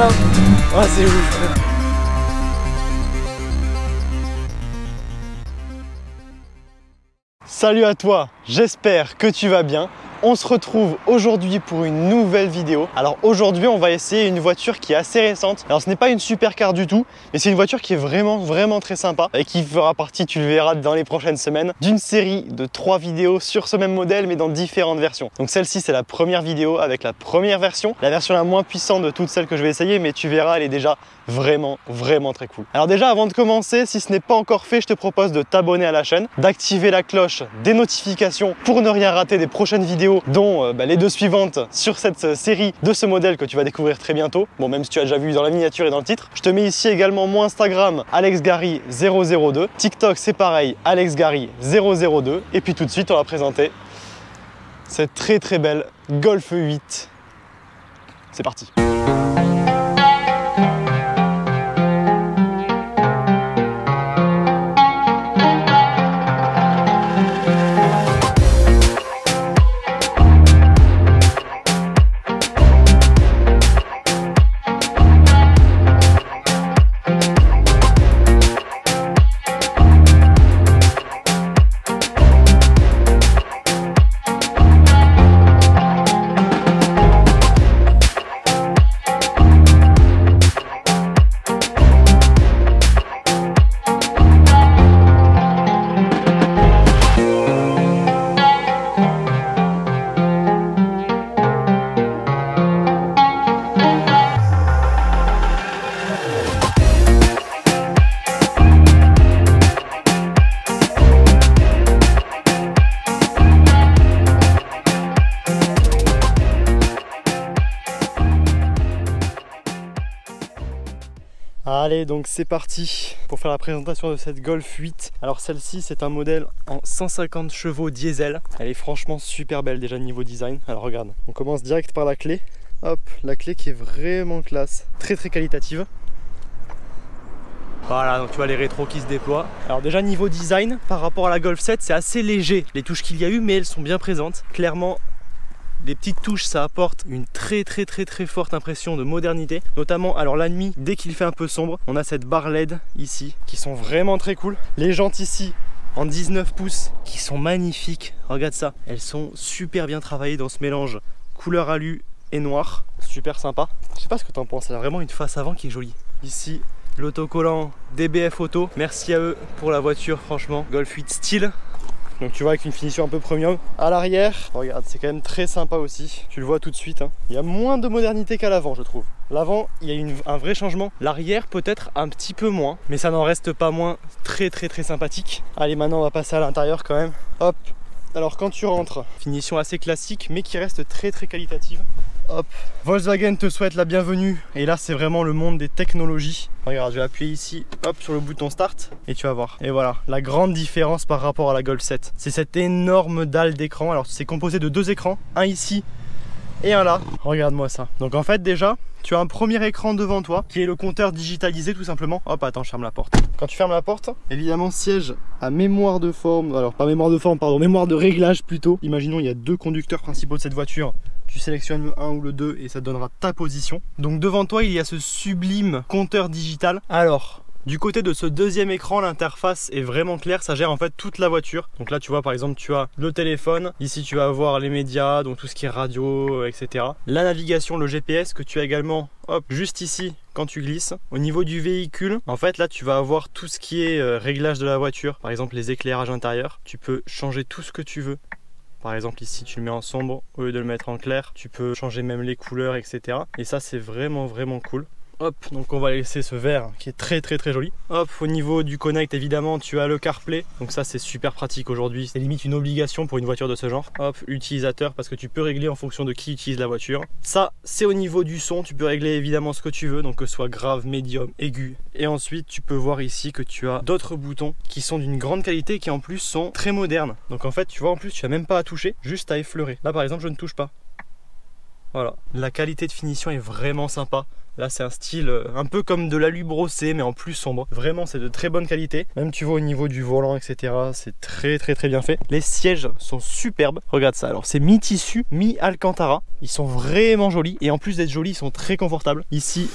là. Ah, c'est ouf. Salut à toi, j'espère que tu vas bien. On se retrouve aujourd'hui pour une nouvelle vidéo. Alors aujourd'hui on va essayer une voiture qui est assez récente. Alors ce n'est pas une supercar du tout, mais c'est une voiture qui est vraiment très sympa et qui fera partie, tu le verras dans les prochaines semaines, d'une série de 3 vidéos sur ce même modèle mais dans différentes versions. Donc celle-ci c'est la première vidéo avec la première version, la version la moins puissante de toutes celles que je vais essayer, mais tu verras elle est déjà vraiment très cool. Alors déjà avant de commencer, si ce n'est pas encore fait, je te propose de t'abonner à la chaîne, d'activer la cloche des notifications pour ne rien rater des prochaines vidéos, dont les 2 suivantes sur cette série de ce modèle que tu vas découvrir très bientôt. Bon, même si tu as déjà vu dans la miniature et dans le titre. Je te mets ici également mon Instagram AlexGary002, TikTok c'est pareil, AlexGary002, et puis tout de suite on va présenter cette très belle Golf 8. C'est parti. Allez, donc c'est parti pour faire la présentation de cette Golf 8. Alors celle-ci c'est un modèle en 150 chevaux diesel. Elle est franchement super belle déjà niveau design. Alors regarde, on commence direct par la clé. Hop, la clé qui est vraiment classe, très qualitative. Voilà, donc tu vois les rétros qui se déploient. Alors déjà niveau design, par rapport à la Golf 7, c'est assez léger les touches qu'il y a eu, mais elles sont bien présentes. Clairement, les petites touches, ça apporte une très forte impression de modernité. Notamment, alors la nuit, dès qu'il fait un peu sombre, on a cette barre LED ici, qui sont vraiment très cool. Les jantes ici, en 19 pouces, qui sont magnifiques. Regarde ça, elles sont super bien travaillées dans ce mélange couleur alu et noir. Super sympa. Je sais pas ce que tu en penses, elle a vraiment une face avant qui est jolie. Ici, l'autocollant DBF Auto. Merci à eux pour la voiture, franchement. Golf 8 style. Donc tu vois avec une finition un peu premium. À l'arrière, regarde, c'est quand même très sympa aussi. Tu le vois tout de suite, hein. Il y a moins de modernité qu'à l'avant, je trouve. L'avant, il y a un vrai changement. L'arrière peut-être un petit peu moins, mais ça n'en reste pas moins très sympathique. Allez, maintenant on va passer à l'intérieur quand même. Hop. Alors quand tu rentres, finition assez classique mais qui reste très qualitative. Hop. Volkswagen te souhaite la bienvenue. Et là c'est vraiment le monde des technologies. Regarde, je vais appuyer ici, hop, sur le bouton start et tu vas voir. Et voilà, la grande différence par rapport à la Golf 7. C'est cette énorme dalle d'écran. Alors c'est composé de 2 écrans, un ici et un là. Regarde-moi ça. Donc en fait déjà, tu as un premier écran devant toi qui est le compteur digitalisé tout simplement. Hop, attends, je ferme la porte. Quand tu fermes la porte, évidemment siège à mémoire de forme. Alors pas mémoire de forme, pardon, mémoire de réglage plutôt. Imaginons il y a 2 conducteurs principaux de cette voiture. Tu sélectionnes le 1 ou le 2 et ça te donnera ta position. Donc devant toi il y a ce sublime compteur digital. Alors du côté de ce deuxième écran, l'interface est vraiment claire, ça gère en fait toute la voiture. Donc là tu vois par exemple tu as le téléphone, ici tu vas avoir les médias, donc tout ce qui est radio, etc. La navigation, le GPS que tu as également, hop, juste ici quand tu glisses. Au niveau du véhicule, en fait là tu vas avoir tout ce qui est réglage de la voiture. Par exemple les éclairages intérieurs, tu peux changer tout ce que tu veux. Par exemple ici tu le mets en sombre au lieu de le mettre en clair. Tu peux changer même les couleurs, etc. Et ça c'est vraiment cool. Hop, donc on va laisser ce vert qui est très joli. Hop, au niveau du connect évidemment tu as le CarPlay. Donc ça c'est super pratique aujourd'hui. C'est limite une obligation pour une voiture de ce genre. Hop, utilisateur parce que tu peux régler en fonction de qui utilise la voiture. Ça c'est au niveau du son. Tu peux régler évidemment ce que tu veux. Donc que ce soit grave, médium, aigu. Et ensuite tu peux voir ici que tu as d'autres boutons qui sont d'une grande qualité et qui en plus sont très modernes. Donc en fait tu vois en plus tu n'as même pas à toucher, juste à effleurer. Là par exemple je ne touche pas. Voilà, la qualité de finition est vraiment sympa. Là c'est un style un peu comme de l'alu brossé mais en plus sombre. Vraiment c'est de très bonne qualité. Même tu vois au niveau du volant etc. c'est très bien fait. Les sièges sont superbes. Regarde ça. Alors c'est mi-tissu, mi-alcantara. Ils sont vraiment jolis et en plus d'être jolis ils sont très confortables. Ici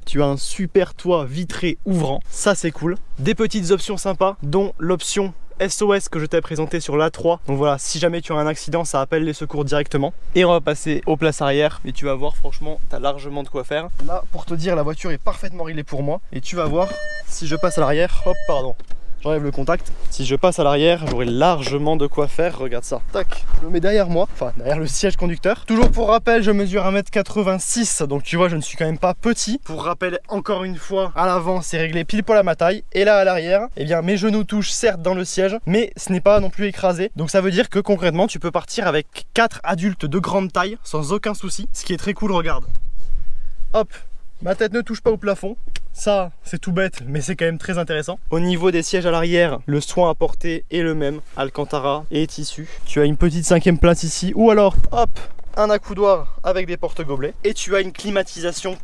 tu as un super toit vitré ouvrant. Ça c'est cool. Des petites options sympas dont l'option SOS que je t'ai présenté sur l'A3. Donc voilà, si jamais tu as un accident, ça appelle les secours directement. Et on va passer aux places arrière. Et tu vas voir, franchement, tu as largement de quoi faire. Là, pour te dire, la voiture est parfaitement réglée pour moi. Et tu vas voir, si je passe à l'arrière, hop, pardon. J'enlève le contact. Si je passe à l'arrière, j'aurai largement de quoi faire. Regarde ça. Tac, je le mets derrière moi, enfin derrière le siège conducteur. Toujours pour rappel, je mesure 1m86, donc tu vois, je ne suis quand même pas petit. Pour rappel, encore une fois, à l'avant, c'est réglé pile poil à ma taille. Et là, à l'arrière, eh bien, mes genoux touchent certes dans le siège, mais ce n'est pas non plus écrasé. Donc ça veut dire que concrètement, tu peux partir avec 4 adultes de grande taille sans aucun souci. Ce qui est très cool, regarde. Hop, ma tête ne touche pas au plafond. Ça, c'est tout bête, mais c'est quand même très intéressant. Au niveau des sièges à l'arrière, le soin apporté est le même. Alcantara et tissu. Tu as une petite 5e place ici, ou alors, hop, un accoudoir avec des porte-gobelets. Et tu as une climatisation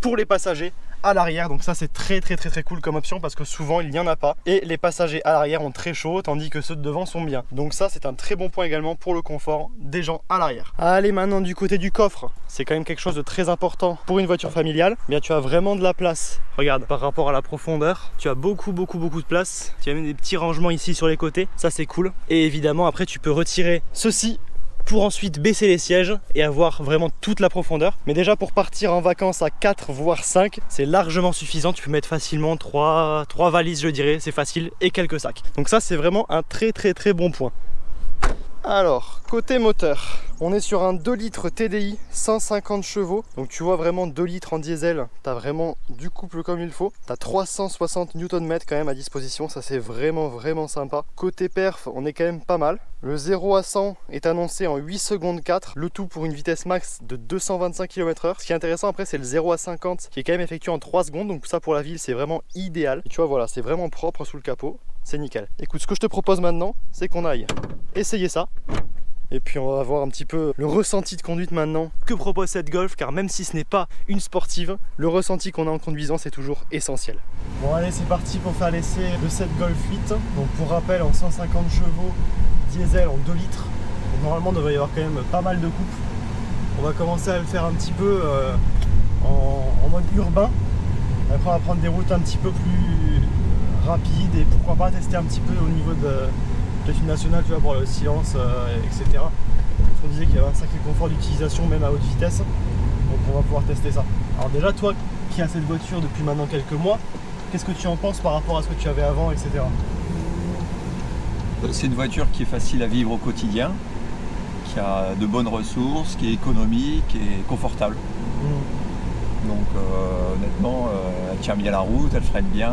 pour les passagers à l'arrière, donc ça c'est très cool comme option parce que souvent il n'y en a pas et les passagers à l'arrière ont très chaud tandis que ceux de devant sont bien, donc ça c'est un très bon point également pour le confort des gens à l'arrière. Allez, maintenant du côté du coffre, c'est quand même quelque chose de très important pour une voiture familiale. Bien, tu as vraiment de la place, regarde, par rapport à la profondeur tu as beaucoup de place. Tu as même des petits rangements ici sur les côtés, ça c'est cool. Et évidemment après tu peux retirer ceci pour ensuite baisser les sièges et avoir vraiment toute la profondeur. Mais déjà pour partir en vacances à 4 voire 5, c'est largement suffisant. Tu peux mettre facilement 3 valises je dirais, c'est facile, et quelques sacs. Donc ça c'est vraiment un très bon point. Alors, côté moteur, on est sur un 2 litres TDI, 150 chevaux. Donc tu vois vraiment 2 litres en diesel, tu as vraiment du couple comme il faut. Tu as 360 Nm quand même à disposition, ça c'est vraiment sympa. Côté perf, on est quand même pas mal. Le 0 à 100 est annoncé en 8 secondes 4, le tout pour une vitesse max de 225 km/h. Ce qui est intéressant après, c'est le 0 à 50 qui est quand même effectué en 3 secondes. Donc ça pour la ville, c'est vraiment idéal. Et tu vois, voilà, c'est vraiment propre sous le capot. C'est nickel. Écoute, ce que je te propose maintenant, c'est qu'on aille essayer ça. Et puis on va voir un petit peu le ressenti de conduite maintenant que propose cette Golf, car même si ce n'est pas une sportive, le ressenti qu'on a en conduisant c'est toujours essentiel. Bon allez, c'est parti pour faire l'essai de cette Golf 8. Donc pour rappel, en 150 chevaux, diesel en 2 litres. Donc normalement il devrait y avoir quand même pas mal de couple. On va commencer à le faire un petit peu en mode urbain. Après on va prendre des routes un petit peu plus rapides et pourquoi pas tester un petit peu au niveau de une nationale, tu vois, pour le silence, etc. On disait qu'il y avait un sacré confort d'utilisation même à haute vitesse, donc on va pouvoir tester ça. Alors déjà, toi qui as cette voiture depuis maintenant quelques mois, qu'est-ce que tu en penses par rapport à ce que tu avais avant, etc. C'est une voiture qui est facile à vivre au quotidien, qui a de bonnes ressources, qui est économique et confortable. Donc honnêtement, elle tient bien la route, elle freine bien,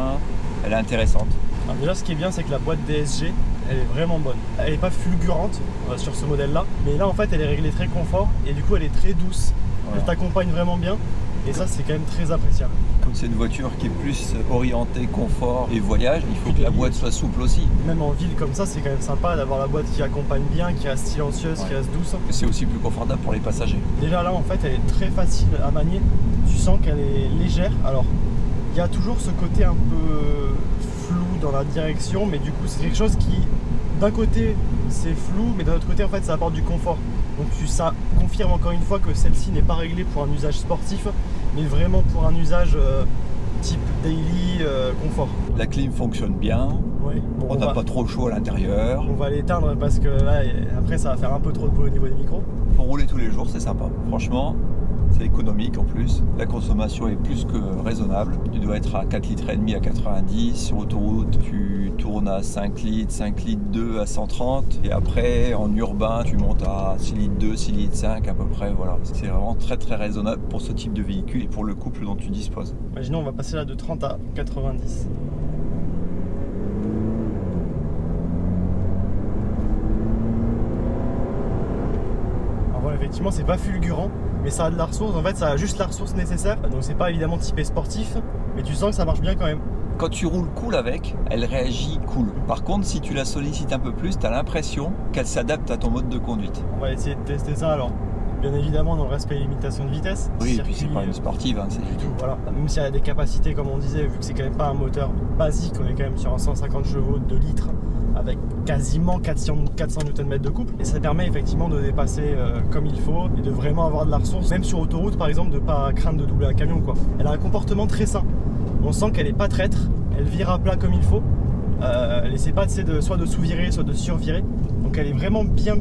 elle est intéressante. Alors déjà, ce qui est bien, c'est que la boîte DSG, elle est vraiment bonne. Elle n'est pas fulgurante sur ce modèle là, mais là en fait elle est réglée très confort et du coup elle est très douce. Voilà. Elle t'accompagne vraiment bien et ça c'est quand même très appréciable. Comme c'est une voiture qui est plus orientée confort et voyage, il faut que la boîte soit souple aussi. Même en ville comme ça, c'est quand même sympa d'avoir la boîte qui accompagne bien, qui reste silencieuse, qui reste douce. C'est aussi plus confortable pour les passagers. Déjà là en fait elle est très facile à manier, tu sens qu'elle est légère. Alors il y a toujours ce côté un peu flou dans la direction, mais du coup c'est quelque chose qui d'un côté c'est flou, mais d'un autre côté en fait ça apporte du confort. Donc ça confirme encore une fois que celle-ci n'est pas réglée pour un usage sportif, mais vraiment pour un usage type daily, confort. La clim fonctionne bien, ouais. Bon, on n'a pas trop chaud à l'intérieur. On va l'éteindre parce que là après ça va faire un peu trop de bruit au niveau des micros. Pour rouler tous les jours c'est sympa, franchement. C'est économique en plus, la consommation est plus que raisonnable. Tu dois être à 4,5 litres à 90, sur autoroute tu tournes à 5 litres, 5 litres 2 à 130 et après en urbain tu montes à 6 litres 2, 6 litres 5 à peu près, voilà. C'est vraiment très raisonnable pour ce type de véhicule et pour le couple dont tu disposes. Imaginons on va passer là de 30 à 90. Alors voilà, effectivement c'est pas fulgurant, mais ça a de la ressource, en fait ça a juste la ressource nécessaire, donc c'est pas évidemment typé sportif, mais tu sens que ça marche bien quand même. Quand tu roules cool avec, elle réagit cool. Par contre, si tu la sollicites un peu plus, tu as l'impression qu'elle s'adapte à ton mode de conduite. On va essayer de tester ça alors. bien évidemment dans le respect des limitations de vitesse. Oui, et puis c'est pas une sportive. Hein, du tout, voilà. Même s'il y a des capacités, comme on disait, vu que c'est quand même pas un moteur basique, on est quand même sur un 150 chevaux de 2 litres avec quasiment 400 Nm de couple. Et ça permet effectivement de dépasser comme il faut et de vraiment avoir de la ressource, même sur autoroute par exemple, de pas craindre de doubler un camion, quoi. Elle a un comportement très sain. On sent qu'elle est pas traître, elle vire à plat comme il faut. Elle essaie pas soit de sous-virer, soit de survirer. Donc elle est vraiment bien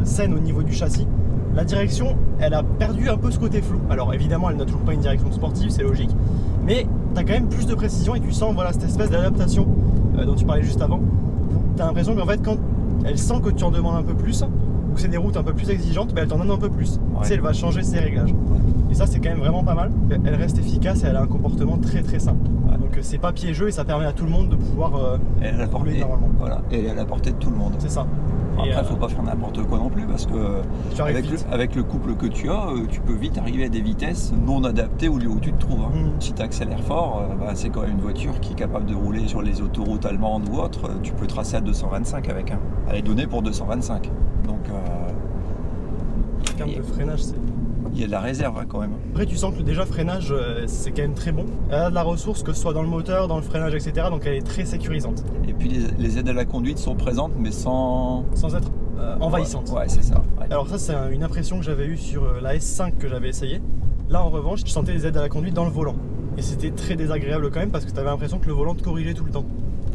saine au niveau du châssis. La direction, elle a perdu un peu ce côté flou. Alors évidemment, elle n'a toujours pas une direction sportive, c'est logique. Mais tu as quand même plus de précision et tu sens voilà, cette espèce d'adaptation dont tu parlais juste avant. Tu as l'impression qu'en fait, quand elle sent que tu en demandes un peu plus, ou que c'est des routes un peu plus exigeantes, ben elle t'en donne un peu plus. Ouais. Tu sais, elle va changer ses réglages. Et ça, c'est quand même vraiment pas mal. Elle reste efficace et elle a un comportement très sain. Ouais. Donc c'est pas piégeux et ça permet à tout le monde de pouvoir rouler normalement. Voilà, et elle est à la portée de tout le monde. C'est ça. Après, il ne faut pas faire n'importe quoi non plus parce que avec le couple que tu as, tu peux vite arriver à des vitesses non adaptées au lieu où tu te trouves. Hein. Si tu accélères fort, c'est quand même une voiture qui est capable de rouler sur les autoroutes allemandes ou autres. Tu peux tracer à 225 avec. Hein. Elle est donnée pour 225. Donc, en termes de freinage, c'est... Il y a de la réserve hein, quand même. Après tu sens que déjà freinage c'est quand même très bon. Elle a de la ressource que ce soit dans le moteur, dans le freinage, etc. Donc elle est très sécurisante. Et puis les aides à la conduite sont présentes mais sans être envahissantes. Ouais, c'est ça. Ouais. Alors ça c'est une impression que j'avais eue sur la S5 que j'avais essayé. Là en revanche je sentais les aides à la conduite dans le volant. Et c'était très désagréable quand même parce que tu avais l'impression que le volant te corrigeait tout le temps.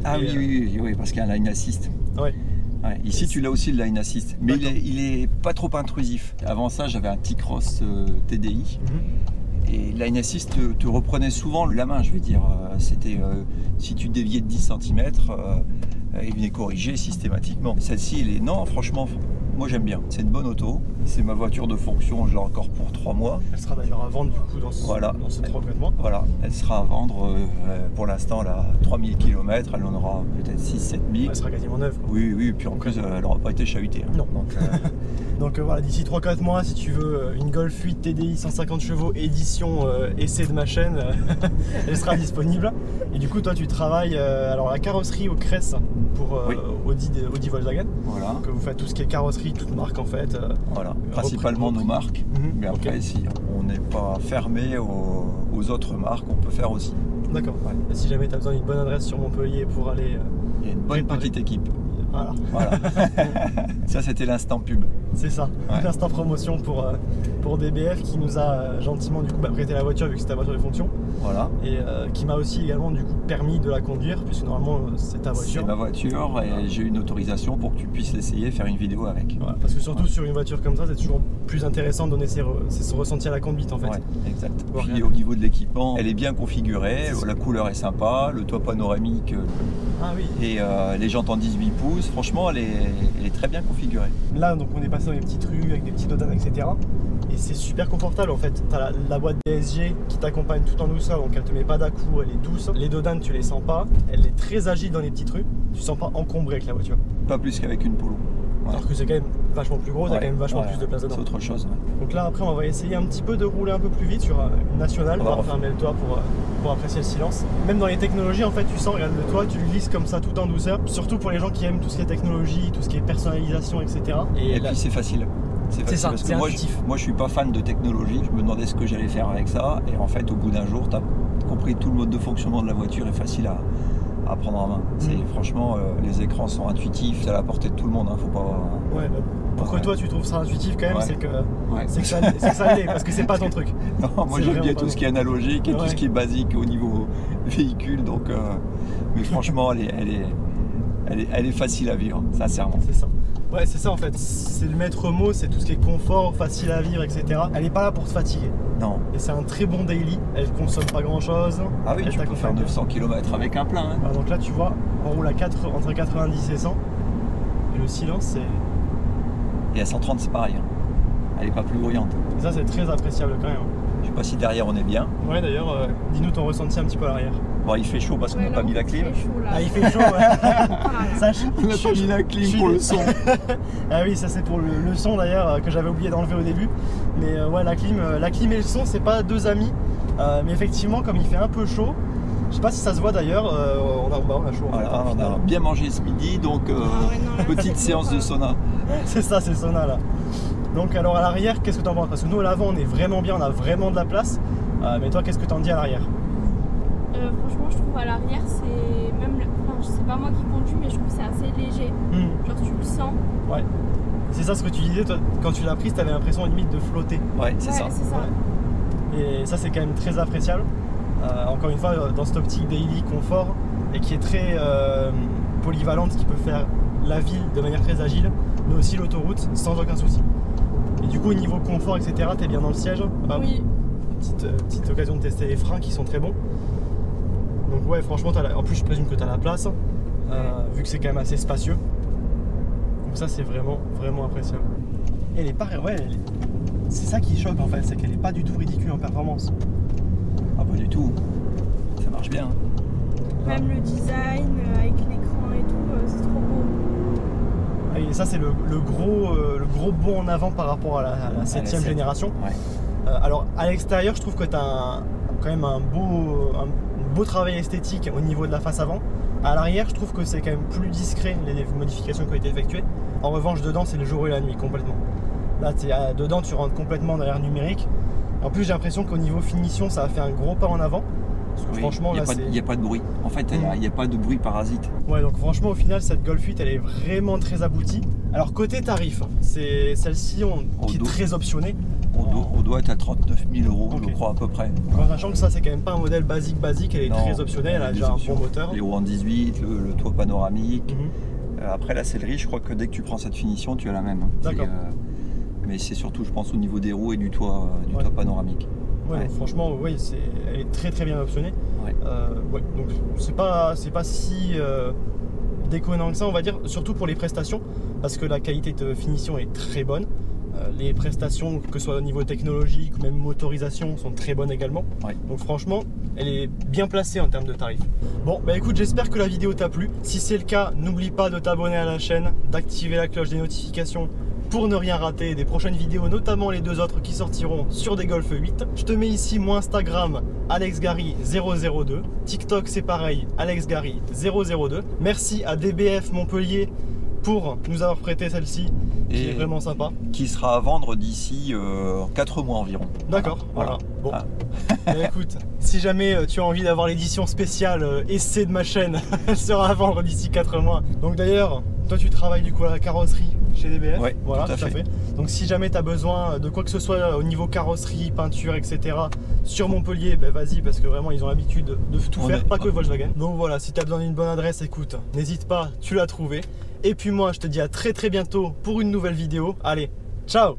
Ah oui, parce qu'il y a un line assist. Ouais. Ouais, ici tu l'as aussi le line assist, mais il est pas trop intrusif. Avant ça j'avais un T-Cross TDI et line assist te reprenait souvent la main, je vais dire. C'était si tu déviais de 10 cm, il venait corriger systématiquement. Celle-ci, non, franchement, moi j'aime bien. C'est une bonne auto, c'est ma voiture de fonction, je l'ai encore pour 3 mois. Elle sera d'ailleurs à vendre du coup dans ce 3 ou 4 mois. Voilà, elle sera à vendre pour l'instant là 3000 km, elle en aura peut-être 6-7 000. Elle sera quasiment neuve. Oui, puis en plus elle n'aura pas été chahutée. Hein. Non. Donc voilà, d'ici 3-4 mois, si tu veux une Golf 8 TDI 150 chevaux édition essai de ma chaîne, elle sera disponible. Et du coup, toi, tu travailles alors la carrosserie au Cress pour Audi Volkswagen. Voilà. Donc vous faites tout ce qui est carrosserie, toute marque en fait. Voilà, principalement nos marques. Mais après, si on n'est pas fermé aux autres marques, on peut faire aussi. D'accord. Ouais. Et si jamais tu as besoin d'une bonne adresse sur Montpellier pour aller... il y a une bonne petite équipe. Voilà. Ça c'était l'instant pub. C'est ça, l'instant promotion pour DBF qui nous a gentiment du coup prêté la voiture vu que c'est ta voiture de fonction. Voilà. Et qui m'a aussi également du coup permis de la conduire puisque normalement c'est ta voiture. C'est ma voiture et j'ai une autorisation pour que tu puisses l'essayer et faire une vidéo avec. Voilà, parce que surtout sur une voiture comme ça c'est toujours plus intéressant de donner ses ressentis à la conduite en fait. Ouais, exact. Puis au niveau de l'équipement, elle est bien configurée, la couleur est sympa, le toit panoramique et les jantes en 18 pouces. Franchement, elle est très bien configurée. Là, donc, on est passé dans les petites rues avec des petits dodanes, etc. Et c'est super confortable en fait. Tu as la boîte DSG qui t'accompagne tout en douceur, donc elle te met pas d'à-coup, elle est douce. Les dodanes, tu les sens pas. Elle est très agile dans les petites rues. Tu sens pas encombré avec la voiture. Pas plus qu'avec une Polo. Voilà. Alors que c'est quand même vachement plus gros, t'as quand même vachement plus de place dedans. C'est autre chose. Donc là, après, on va essayer un petit peu de rouler un peu plus vite sur une nationale. On va refermer le toit pour apprécier le silence. Même dans les technologies, en fait, tu sens, regarde le toit, tu le glisses comme ça tout en douceur. Surtout pour les gens qui aiment tout ce qui est technologie, tout ce qui est personnalisation, etc. Et puis c'est facile. C'est ça, parce que moi je suis pas fan de technologie, je me demandais ce que j'allais faire avec ça et en fait au bout d'un jour tu as compris tout le mode de fonctionnement de la voiture est facile à prendre en main. Franchement les écrans sont intuitifs, c'est à la portée de tout le monde, hein, faut pas... pour que toi tu trouves ça intuitif quand même, c'est que ça l'est, parce que c'est pas ton truc. Non, moi j'aime bien tout ce qui est analogique et tout ce qui est basique au niveau véhicule, donc mais franchement elle est facile à vivre, sincèrement. C'est ça. Ouais, c'est ça en fait, c'est le maître mot, c'est tout ce qui est confort, facile à vivre, etc. Elle est pas là pour te fatiguer. Non. Et c'est un très bon daily, elle consomme pas grand chose. Ah oui, tu peux faire 900 km avec un plein. Hein. Voilà, donc là tu vois, on roule à entre 90 et 100. Et le silence c'est... Et à 130 c'est pareil, hein. Elle est pas plus bruyante. Et ça c'est très appréciable quand même. Je sais pas si derrière on est bien. Ouais d'ailleurs, dis-nous ton ressenti un petit peu à l'arrière. Bon, il fait chaud parce qu'on n'a pas mis la clim. Il fait chaud, ouais. Sache, on n'a pas mis la clim pour le son. Ah oui, ça c'est pour le son d'ailleurs que j'avais oublié d'enlever au début. Mais ouais, la clim et le son, c'est pas deux amis. Mais effectivement, comme il fait un peu chaud, je sais pas si ça se voit d'ailleurs, on a chaud. Voilà, on a bien mangé ce midi, donc petite séance de sauna. C'est ça, c'est le sauna là. Donc alors à l'arrière, qu'est-ce que tu en penses? Parce que nous à l'avant on est vraiment bien, on a vraiment de la place. Mais toi qu'est-ce que tu en dis à l'arrière? Franchement je trouve à l'arrière c'est même, enfin c'est pas moi qui conduis mais je trouve que c'est assez léger. Genre tu le sens. Ouais. C'est ça ce que tu disais, toi, quand tu l'as prise, tu avais l'impression limite de flotter. Ouais, c'est ça. Ouais. Et ça c'est quand même très appréciable. Encore une fois, dans cette optique daily confort et qui est très polyvalente, qui peut faire la ville de manière très agile, mais aussi l'autoroute sans aucun souci. Et du coup, au niveau confort, etc., t'es bien dans le siège. Oui. Petite occasion de tester les freins qui sont très bons. Donc ouais, franchement, en plus je présume que tu as la place, vu que c'est quand même assez spacieux. Donc ça c'est vraiment, vraiment appréciable. Et elle est pas... Ouais, c'est ça qui choque en fait, c'est qu'elle est pas du tout ridicule en performance. Ah pas du tout, ça marche bien. Même le design avec l'écran et tout, c'est trop beau. Ah, et ça c'est le gros bond en avant par rapport à la 7ème génération. Ouais. Alors à l'extérieur je trouve que tu as quand même un beau travail esthétique au niveau de la face avant. À l'arrière je trouve que c'est quand même plus discret les modifications qui ont été effectuées. En revanche dedans c'est le jour et la nuit complètement. Là dedans tu rentres complètement dans l'air numérique. En plus j'ai l'impression qu'au niveau finition ça a fait un gros pas en avant. Parce que oui, franchement il n'y a pas de bruit. En fait il n'y a pas de bruit parasite. Ouais donc franchement au final cette Golf 8 elle est vraiment très aboutie. Alors côté tarif, c'est celle-ci qui est très optionnée. On doit être à 39 000 €, Okay. Je crois à peu près. En sachant que ça c'est quand même pas un modèle basique, elle est très optionnelle, elle a déjà un bon moteur. Les roues en 18, le toit panoramique. Après la sellerie, je crois que dès que tu prends cette finition, tu as la même. D'accord. Mais c'est surtout, je pense, au niveau des roues et du toit panoramique. Ouais. Franchement, oui, elle est très très bien optionnée. Ouais. Donc c'est pas si déconnant que ça, on va dire, surtout pour les prestations, parce que la qualité de finition est très bonne. Les prestations, que ce soit au niveau technologique ou même motorisation, sont très bonnes également. Ouais. Donc franchement, elle est bien placée en termes de tarifs. Bon, bah écoute, j'espère que la vidéo t'a plu. Si c'est le cas, n'oublie pas de t'abonner à la chaîne, d'activer la cloche des notifications pour ne rien rater des prochaines vidéos, notamment les deux autres qui sortiront sur des Golf 8. Je te mets ici mon Instagram, AlexGary002. TikTok, c'est pareil, AlexGary002. Merci à DBF Montpellier pour nous avoir prêté celle-ci, qui est vraiment sympa. Qui sera à vendre d'ici 4 mois environ. D'accord, voilà. Bon, écoute, si jamais tu as envie d'avoir l'édition spéciale essai de ma chaîne, elle sera à vendre d'ici 4 mois. Donc d'ailleurs, toi tu travailles du coup à la carrosserie chez DBF. Oui, voilà, tout à fait. Donc si jamais tu as besoin de quoi que ce soit au niveau carrosserie, peinture, etc. sur Montpellier, ben vas-y, parce que vraiment ils ont l'habitude de tout faire, pas que Volkswagen. Donc voilà, si tu as besoin d'une bonne adresse, écoute, n'hésite pas, tu l'as trouvée. Et puis moi, je te dis à très bientôt pour une nouvelle vidéo. Allez, ciao!